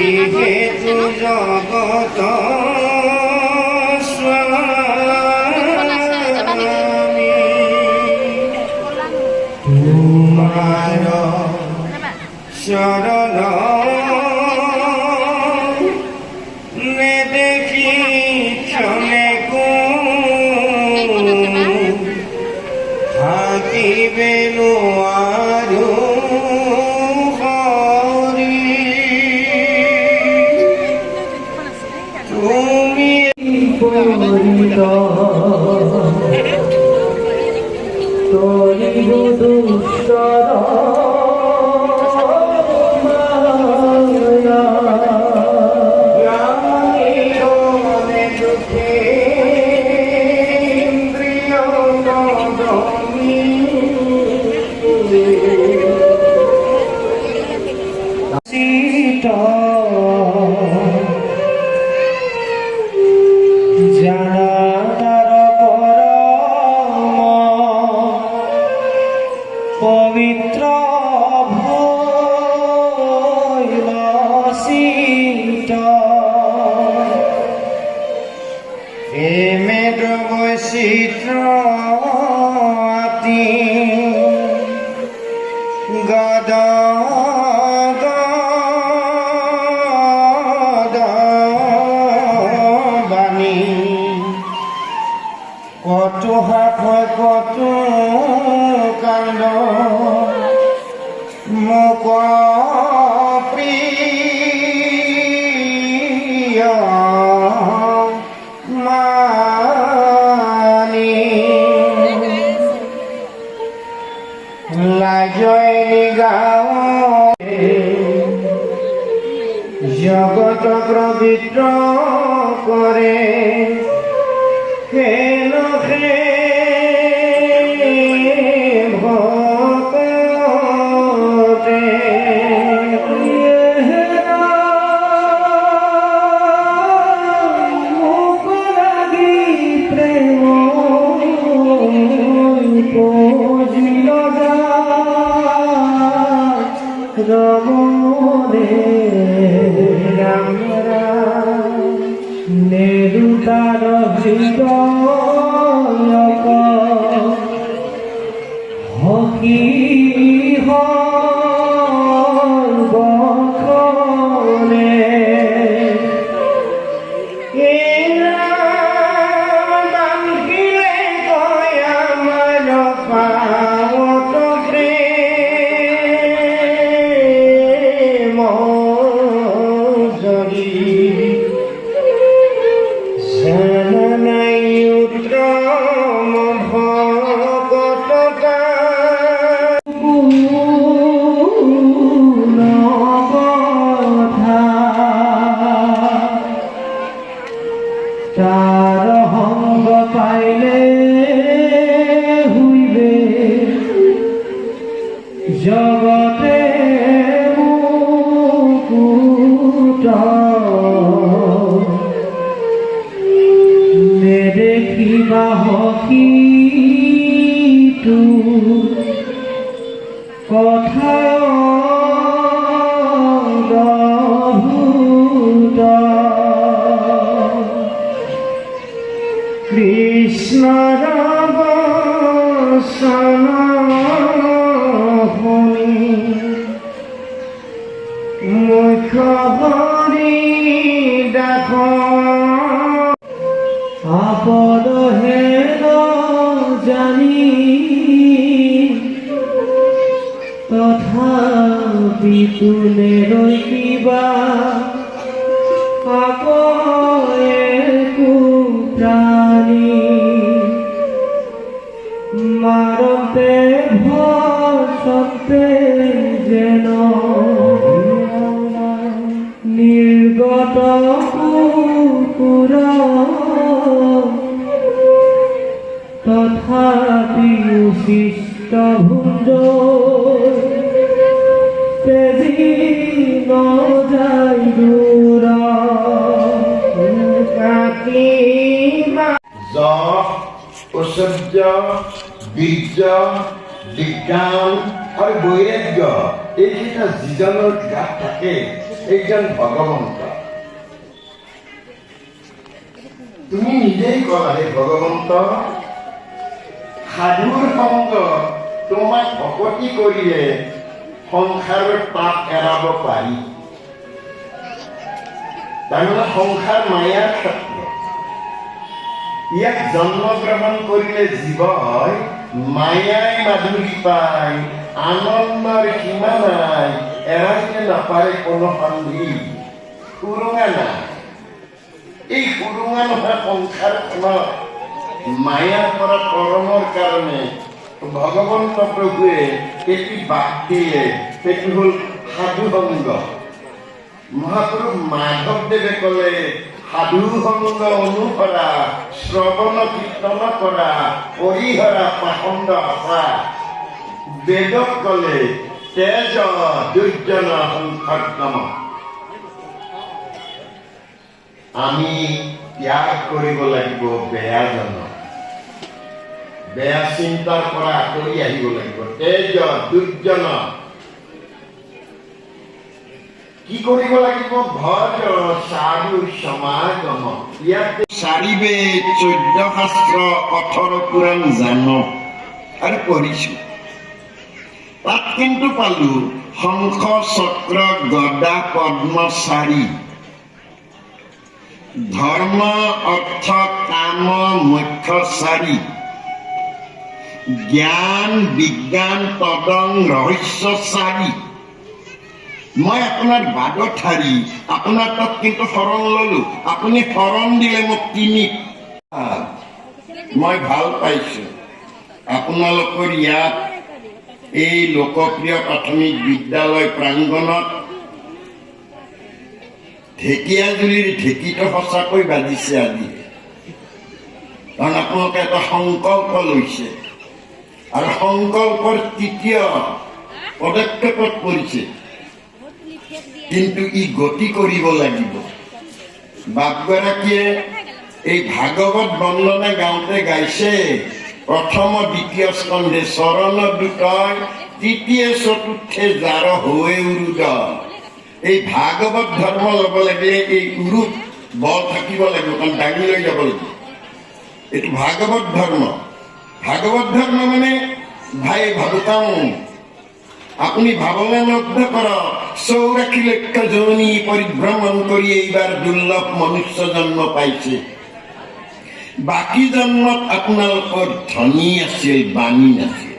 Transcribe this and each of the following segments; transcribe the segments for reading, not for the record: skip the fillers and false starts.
যেহেতু জগত স্বামী তোমার শরণ নে দেখি ক্ষণে থাকিবে নোয়ারু পবিত্র ভৈলসিত প্রেমের বৈচিত্র আতি গদ বাণী কত হাত কত কাণ্ড মুক প্রিয় মানি লাজয়নি গাও জগত পবিত্র করে হেন হে নেরুতার হৃদয় হকি বখনে বাঙ্গিলে আমার পাওত প্রেম জড়ি তার সঙ্গ পাইলে হইবে জগতে মুকুট নেদেখিবা হকিটো কথা কৃষ্ণর বচন শুনি মুখ্য হৰি দেখ পদহে জানি তথাপি তুলে ৰৈ কিবা আকৌ একো প্ৰাণী মাৰতে ভসতে যেন নিৰ্গত কুকুৰ তথাপিও শিষ্ট ভুঞ্জ তেজি নযায় দূৰ ঐশ্বৰ্য বীৰ্য বিজ্ঞান আৰু বৈৰাগ্য এইকেইটা যিজনৰ গাত থাকে এইজন ভগৱন্ত। তুমি নিজেই ক'লা হে ভগৱন্ত, সাধুৰ সংগ তোমাক ভকতি কৰিলে সংসাৰৰ পাপ এৰাব পাৰি। তাৰমানে সংসাৰ মায়াৰ ক্ষেত্ৰ, ইয়াক জন্মগ্ৰহণ কৰিলে জীৱই মায়াই মাধুৰী পায়, আনন্দৰ সীমা নাই, এৰাইতে নাপাৰে কোনো সন্ধি, সুৰুঙা নাই। এই সুৰুঙা নোহোৱা সংসাৰখনত মায়াৰ পৰা তৰণৰ কাৰণে ভগৱন্ত প্ৰভুৱে এটি বাদ দিলে, সেইটো হ'ল সাধু সংগ। মহাপুৰুষ মাধৱদেৱে ক'লে সাধু সংগ অনুসৰা, শ্ৰৱণ কীৰ্তন কৰা, পৰিহৰা পাখণ্ড আশা। বেদক ক'লে তেজ দুৰ্জন সংসৰ্গম। আমি ত্যাগ কৰিব লাগিব বেয়াজনক, বেয়া চিন্তাৰ পৰা আঁতৰি আহিব লাগিব। তেজ দুৰ্জন কি কৰিব লাগিব? ভজ সাধু সমাগম। ইয়াতে 4 বেদ, 14 শাস্ত্ৰ, 18 পুৰাণ জানো আৰু পঢ়িছো। তাত কিন্তু পালো শংখ চক্ৰ গদা পদ্ম 4, ধৰ্ম অৰ্থ কাম মোক্ষ 4, জ্ঞান বিজ্ঞান তদং ৰহস্য 4। মই আপোনাৰ বাদত হাৰি আপোনাৰ তাত কিন্তু শৰণ ললো, আপুনি শৰণ দিলে মোক 3। মই ভাল পাইছো আপোনালোকৰ ইয়াত এই লোকপ্ৰিয় প্ৰাথমিক বিদ্যালয় প্ৰাংগণত ঢেকীয়াজুলিৰ ঢেঁকীটো সঁচাকৈ বাজিছে আজি, কাৰণ আপোনালোকে এটা সংকল্প লৈছে আৰু সংকল্পৰ 3য় পদক্ষেপত পৰিছে। কিন্তু ই গতি কৰিব লাগিব। বাপগৰাকীয়ে এই ভাগৱত বন্দনা গাওঁতে গাইছে, প্ৰথম 2য় স্কন্ধে চৰণ দুটয়, 3য় 4ৰ্থে যাৰ হৈ উৰুদয়। এই ভাগৱত ধৰ্ম ল'ব লাগিলে এই উৰুত বল থাকিব লাগিব, কাৰণ দাঙি লৈ যাব লাগিব। এইটো ভাগৱত ধৰ্ম। ভাগৱত ধৰ্ম মানে ভাই ভাবুকাওঁ, আপুনি ভাৱনা লব্ধ কৰক। 84 লক্ষ জনী পৰিভ্ৰমণ কৰি এইবাৰ দুৰ্লভ মনুষ্য জন্ম পাইছে। বাকী জন্মত আপোনালোকৰ ধনী আছিল, বাণী নাছিল।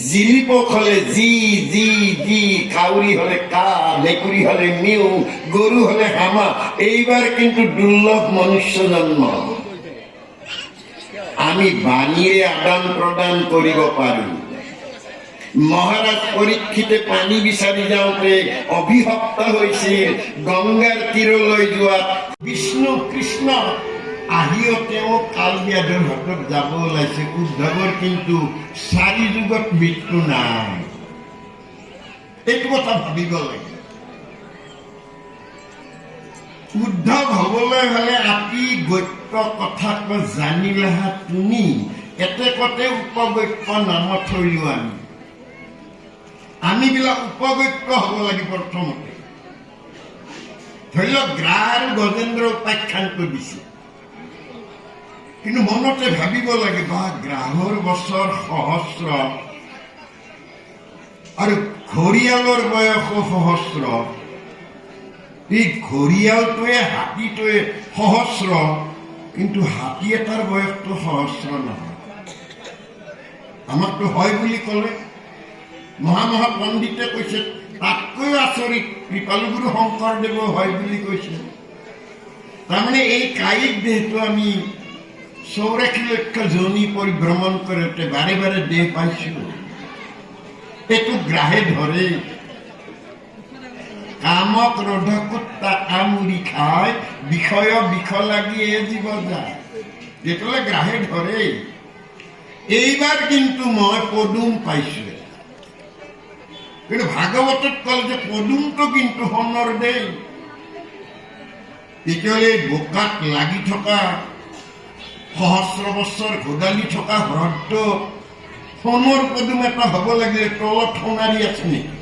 জিলিপক হলে জি জি জি, কাউৰী হলে কা, মেকুৰী হলে মিউ, গৰু হলে হামা। এইবাৰ কিন্তু দুৰ্লভ মনুষ্য জন্ম। আমি বাণীৰে আদান প্ৰদান কৰিব পাৰো। মহাৰাজ পৰীক্ষিতে পানী বিচাৰি যাওঁতে অভিশপ্ত হৈছিল গংগাৰ তীৰলৈ যোৱাত। বিষ্ণু কৃষ্ণ আহিও তেওঁ কাল ব্যাধৰ হাতত যাব ওলাইছে। উদ্ধৱৰ কিন্তু 4 যুগত মৃত্যু নাই। এইটো কথা ভাবিব লাগে। উদ্ধৱ হবলৈ হলে আতি গত্য কথা জানিলেহা তুমি, এতেকতে উপগত্য নাম থৰিও আমি বিলাক উপগত্য হব লাগে। প্ৰথমতে ধৰি লওক গ্ৰাহ আৰু গজেন্দ্ৰ উপাখ্যানটো দিছে, কিন্তু মনতে ভাবিব লাগে বা গ্ৰাহৰ বছৰ সহস্ৰ আৰু ঘৰিয়ালৰ বয়স সহস্ৰ। এই ঘৰিয়ালটোৱে হাতীটোৱে সহস্ৰ, কিন্তু হাতী এটাৰ বয়সটো সহস্ৰ নহয়। আমাকতো হয় বুলি ক'লে। মহা পণ্ডিতে কৈছে তাতকৈ আচৰিত কৃপালুগুৰু শংকৰদেৱো হয় বুলি কৈছে। তাৰমানে এই কায়িক দেহটো আমি 84 লক্ষ যোনি পৰিভ্ৰমণ কৰোঁতে বাৰে বাৰে দেহ পাইছোঁ। এইটো গ্ৰাহে ধৰে। কাম ক্ৰোধ কুত্তা কামুৰি খায়, বিষয় বিষ লাগি জীৱ যায়। যেতিয়ালৈ গ্ৰাহে ধৰে। এইবাৰ কিন্তু মই পদুম পাইছোঁ। কিন্তু ভাগৱতত কল যে পদুমটো কিন্তু সোণৰ দেই। তেতিয়াহ'লে বোকাত লাগি থকা সহস্ৰ বছৰ ঘোদালি থকা হ্ৰদটো সোণৰ পদুম এটা হ'ব লাগিলে তলত সোণাৰী আছে নেকি?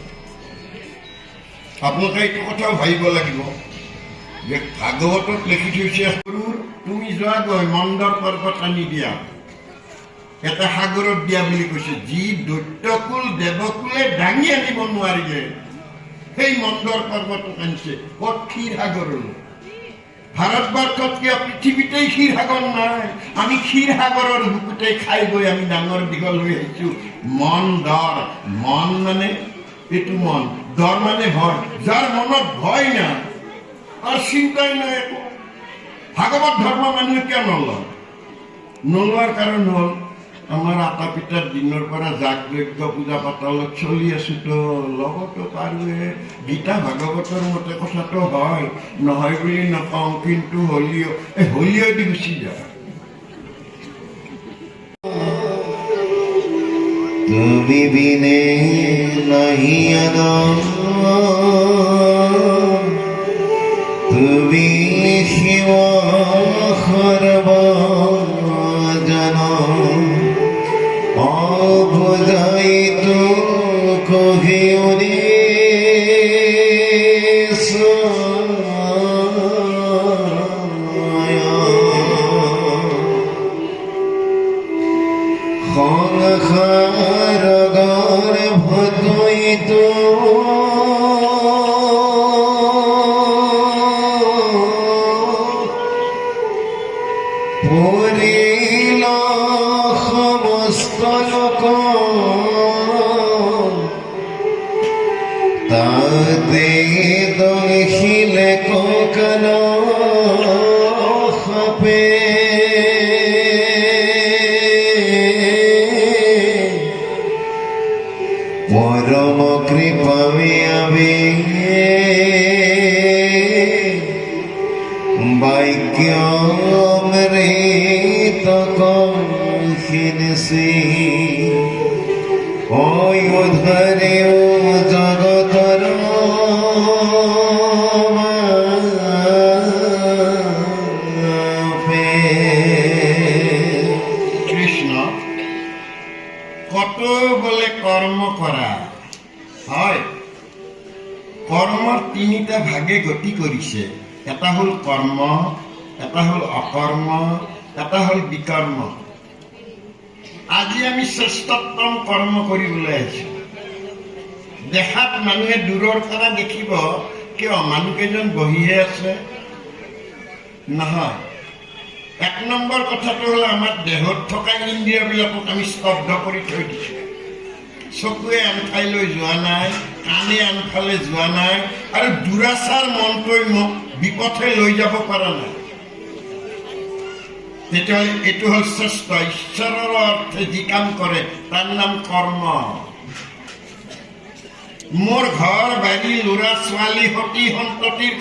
আপোনালোকে এইটো কথাও ভাবিব লাগিব যে ভাগৱতত লিখি থৈছে তুমি যোৱাগৈ মন্দৰ পৰ্বত আনি দিয়া, এটা সাগৰত দিয়া বুলি কৈছে। যি দৈত্যকুল দেৱকুলে দাঙি আনিব নোৱাৰিলে সেই মন্দৰ পৰ্বতক আনিছে। ক'ত? ক্ষীৰ সাগৰলৈ। ভাৰতবৰ্ষত কিয় পৃথিৱীতেই ক্ষীৰ সাগৰ নাই? আমি ক্ষীৰ সাগৰৰ বুকুতেই খাই গৈ আমি ডাঙৰ দীঘল হৈ আহিছো। মন দৰ, মন মানে এইটো মন, দৰ মানে ভয়। যাৰ মনত ভয় নাই তাৰ চিন্তাই নাই একো। ভাগৱত ধৰ্ম মানুহে কিয় নলয়? নোলোৱাৰ কাৰণ হ'ল আমাৰ আটা পিতাৰ দিনৰ পৰা যাগ যজ্ঞ পূজা পাতলত চলি আছোতো, লগতো পাৰোৱে। গীতা ভাগৱতৰ মতে কথাটো হয়, নহয় বুলি নকওঁ, কিন্তু হলিও দি গুচি যায়। তুমি বিনে নাহি আনন্দ, তুমি শিৱ সৰ্বজন, অবুজাইতো কহিউনি সংসাৰগৰ ভতৈতো পৰিল সমস্ত লোক, তাতে দহিলে ককাল সাপে, পরম কৃপামে আবে বাক্যমৃত কহিনসি, ওই উদ্ধরে ও জগতর কৃষ্ণ কত বলে কর্ম করা হয়। কৰ্মৰ তিনিটা ভাগে গতি কৰিছে। এটা হ'ল কৰ্ম, এটা হ'ল অকৰ্ম, এটা হ'ল বিকৰ্ম। আজি আমি শ্ৰেষ্ঠতম কৰ্ম কৰিবলৈ আহিছোঁ। দেখাত মানুহে দূৰৰ পৰা দেখিব কিয় মানুহকেইজন বহিহে আছে, নহয়। এক নম্বৰ কথাটো হ'ল আমাৰ দেহত থকা ইন্দ্ৰিয়বিলাকক আমি স্তব্ধ কৰি থৈ দিছোঁ। চকুৱে আনঠাইলৈ যোৱা নাই, কাণে আনফালে যোৱা নাই, আৰু দুৰাচাৰ মনটোৱে মোক বিপথে লৈ যাব পৰা নাই। তেতিয়াহ'লে এইটো হ'ল শ্ৰেষ্ঠ। ঈশ্বৰৰ অৰ্থে যি কাম কৰে তাৰ নাম কৰ্ম। মোৰ ঘৰ বাৰী ল'ৰা ছোৱালী সতি সন্ততিৰ